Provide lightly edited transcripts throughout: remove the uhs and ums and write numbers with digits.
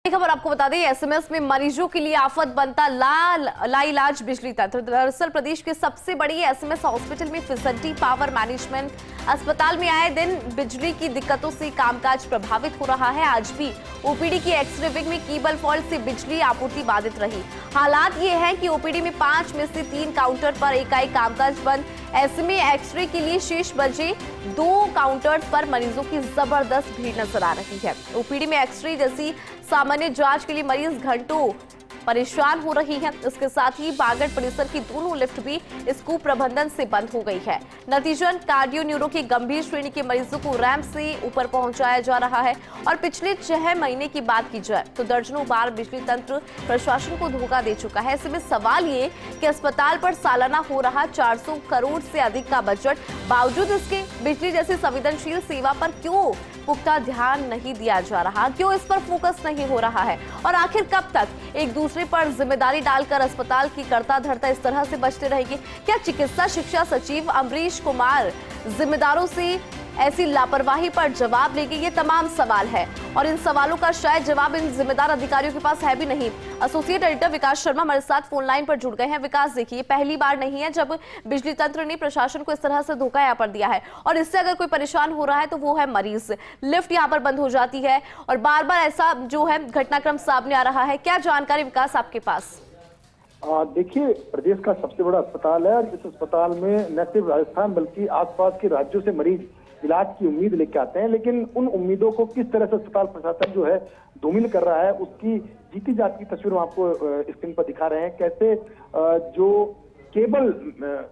खबर आपको बता दें, एसएमएस में मरीजों के लिए आफत बनता लाइलाज बिजली तंत्र। दरअसल प्रदेश के सबसे बड़ी एसएमएस हॉस्पिटल में फैसिलिटी पावर मैनेजमेंट अस्पताल में आए दिन बिजली की दिक्कतों से कामकाज प्रभावित हो रहा है। आज भी ओपीडी की एक्सरे विंग में केबल फॉल्ट से बिजली आपूर्ति बाधित रही। हालात ये है कि ओपीडी में 5 में से 3 काउंटर पर एकाएक कामकाज बंद। ऐसे में एक्सरे के लिए शेष बचे 2 काउंटर्स पर मरीजों की जबरदस्त भीड़ नजर आ रही है। ओपीडी में एक्सरे जैसी सामान्य जांच के लिए मरीज घंटों परेशान हो रही है। इसके साथ ही बागड़ परिसर की दोनों लिफ्ट भी इस कुप्रबंधन से बंद हो गई है। नतीजन कार्डियो न्यूरो के गंभीर श्रेणी के मरीजों को रैंप से ऊपर पहुंचाया जा रहा है। और पिछले 6 महीने की बात की जाए तो दर्जनों बार बिजली तंत्र प्रशासन को धोखा दे चुका है। ऐसे में सवाल ये कि अस्पताल पर सालाना हो रहा 400 करोड़ से अधिक का बजट, बावजूद इसके बिजली जैसी संवेदनशील सेवा पर क्यों पुख्ता ध्यान नहीं दिया जा रहा, क्यों इस पर फोकस नहीं हो रहा है? और आखिर कब तक एक दूसरे पर जिम्मेदारी डालकर अस्पताल की करता धरता इस तरह से बचते रहेंगे? क्या चिकित्सा शिक्षा सचिव अमरीश कुमार जिम्मेदारों से ऐसी लापरवाही पर जवाब लेंगे? ये तमाम सवाल है और इन सवालों का शायद जवाब इन जिम्मेदार अधिकारियों के पास है भी नहीं। एसोसिएट एडिटर विकास शर्मा हमारे साथ फोन लाइन पर जुड़ गए हैं। विकास, देखिए, पहली बार नहीं है जब बिजली तंत्र ने प्रशासन को इस तरह से धोखा यहाँ पर दिया है और इससे अगर कोई परेशान हो रहा है तो वो है मरीज। लिफ्ट यहाँ पर बंद हो जाती है और बार बार ऐसा जो है घटनाक्रम सामने आ रहा है। क्या जानकारी विकास आपके पास? देखिए, प्रदेश का सबसे बड़ा अस्पताल है और इस अस्पताल में न सिर्फ राजस्थान बल्कि आसपास के राज्यों से मरीज इलाज की उम्मीद लेके आते हैं, लेकिन उन उम्मीदों को किस तरह से अस्पताल प्रशासन जो है धूमिल कर रहा है, उसकी जीती जाती तस्वीर हम आपको स्क्रीन पर दिखा रहे हैं। कैसे जो केबल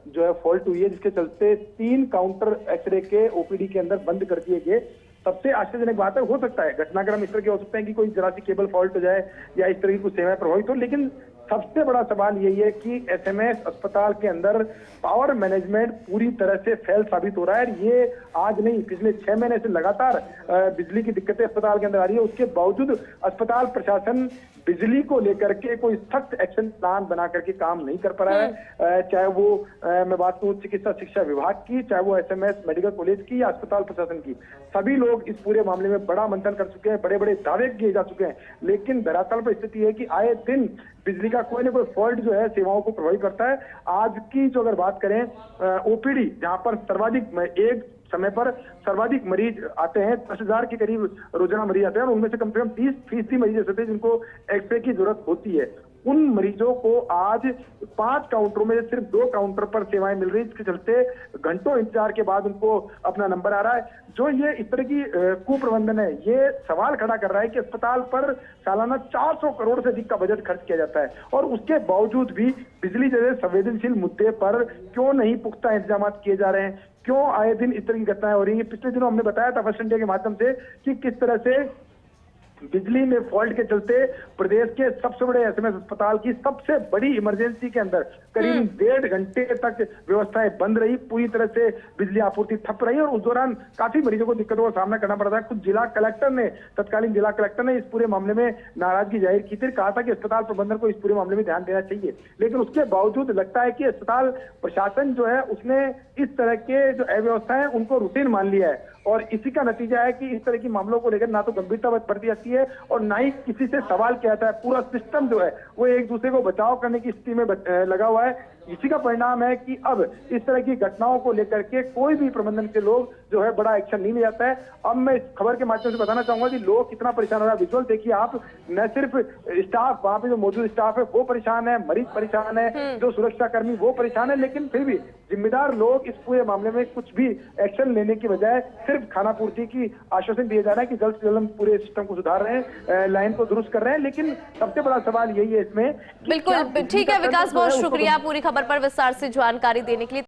जो है फॉल्ट हुई है, जिसके चलते 3 काउंटर एक्सरे के ओपीडी के अंदर बंद कर दिए गए। सबसे आश्चर्यजनक बात है, हो सकता है घटनाक्रम इस तरह के हो सकते हैं कि कोई जरा सी केबल फॉल्ट हो जाए या इस तरह की कुछ सेवाएं प्रभावित हो, लेकिन सबसे बड़ा सवाल यही है कि एसएमएस अस्पताल के अंदर पावर मैनेजमेंट पूरी तरह से फेल साबित हो रहा है। ये आज नहीं, पिछले 6 महीने से लगातार बिजली की दिक्कतें अस्पताल के अंदर आ रही है। उसके बावजूद अस्पताल प्रशासन बिजली को लेकर के कोई सख्त एक्शन प्लान बना करके काम नहीं कर पा रहा है। चाहे वो मैं बात करूं चिकित्सा शिक्षा विभाग की, चाहे वो एसएमएस मेडिकल कॉलेज की या अस्पताल प्रशासन की, सभी लोग इस पूरे मामले में बड़ा मंथन कर चुके हैं, बड़े बड़े दावे किए जा चुके हैं, लेकिन धरातल पर स्थिति है कि आए दिन बिजली का कोई ना कोई फॉल्ट जो है सेवाओं को प्रभावित करता है। आज की जो अगर बात करें ओपीडी, जहां पर सर्वाधिक एक समय पर सर्वाधिक मरीज आते हैं, 10,000 के करीब रोजाना मरीज आते हैं और उनमें से कम 30% मरीज ऐसे थे जिनको एक्सरे की जरूरत होती है। उन मरीजों को आज 5 काउंटरों में सिर्फ 2 काउंटर पर सेवाएं मिल रही, जिसके चलते घंटों इंतजार के बाद उनको अपना नंबर आ रहा है। जो ये इस तरह की कुप्रबंधन है, ये सवाल खड़ा कर रहा है कि अस्पताल पर सालाना 400 करोड़ से अधिक का बजट खर्च किया जाता है और उसके बावजूद भी बिजली जैसे संवेदनशील मुद्दे पर क्यों नहीं पुख्ता इंतजाम किए जा रहे हैं, क्यों आए दिन इस तरह की घटनाएं हो रही है। पिछले दिनों हमने बताया था फर्स्ट इंडिया के माध्यम से कि किस तरह से बिजली में फॉल्ट के चलते प्रदेश के सबसे बड़े एसएमएस अस्पताल की सबसे बड़ी इमरजेंसी के अंदर करीब 1.5 घंटे तक व्यवस्थाएं बंद रही, पूरी तरह से बिजली आपूर्ति ठप रही और उस दौरान काफी मरीजों को दिक्कतों का सामना करना पड़ा था। खुद तत्कालीन जिला कलेक्टर ने इस पूरे मामले में नाराजगी जाहिर की थी, कहा था कि अस्पताल प्रबंधन को इस पूरे मामले में ध्यान देना चाहिए, लेकिन उसके बावजूद लगता है कि अस्पताल प्रशासन जो है उसने इस तरह के जो अव्यवस्था है उनको रूटीन मान लिया है और इसी का नतीजा है कि इस तरह की मामलों को लेकर ना तो गंभीरता बरती जाती है और ना ही किसी से सवाल किया जाता है। पूरा सिस्टम जो है वो एक दूसरे को बचाव करने की स्थिति में लगा हुआ है। इसी का परिणाम है कि अब इस तरह की घटनाओं को लेकर के कोई भी प्रबंधन के लोग जो है बड़ा एक्शन नहीं ले जाता है। अब मैं इस खबर के माध्यम से बताना चाहूंगा कि लोग कितना परेशान हो रहा है। विजुअल देखिए आप, न सिर्फ स्टाफ, वहां पे जो मौजूद स्टाफ है वो परेशान है, मरीज परेशान है, जो सुरक्षा कर्मी वो परेशान है, लेकिन फिर भी जिम्मेदार लोग इस पूरे मामले में कुछ भी एक्शन लेने की बजाय सिर्फ खानापूर्ति की आश्वासन दिए जा रहा है कि जल्द से जल्द पूरे सिस्टम को सुधार रहे हैं, लाइन को दुरुस्त कर रहे हैं। लेकिन सबसे बड़ा सवाल यही है इसमें। बिल्कुल ठीक है विकास, बहुत शुक्रिया पूरी खबर पर विस्तार से जानकारी देने के लिए।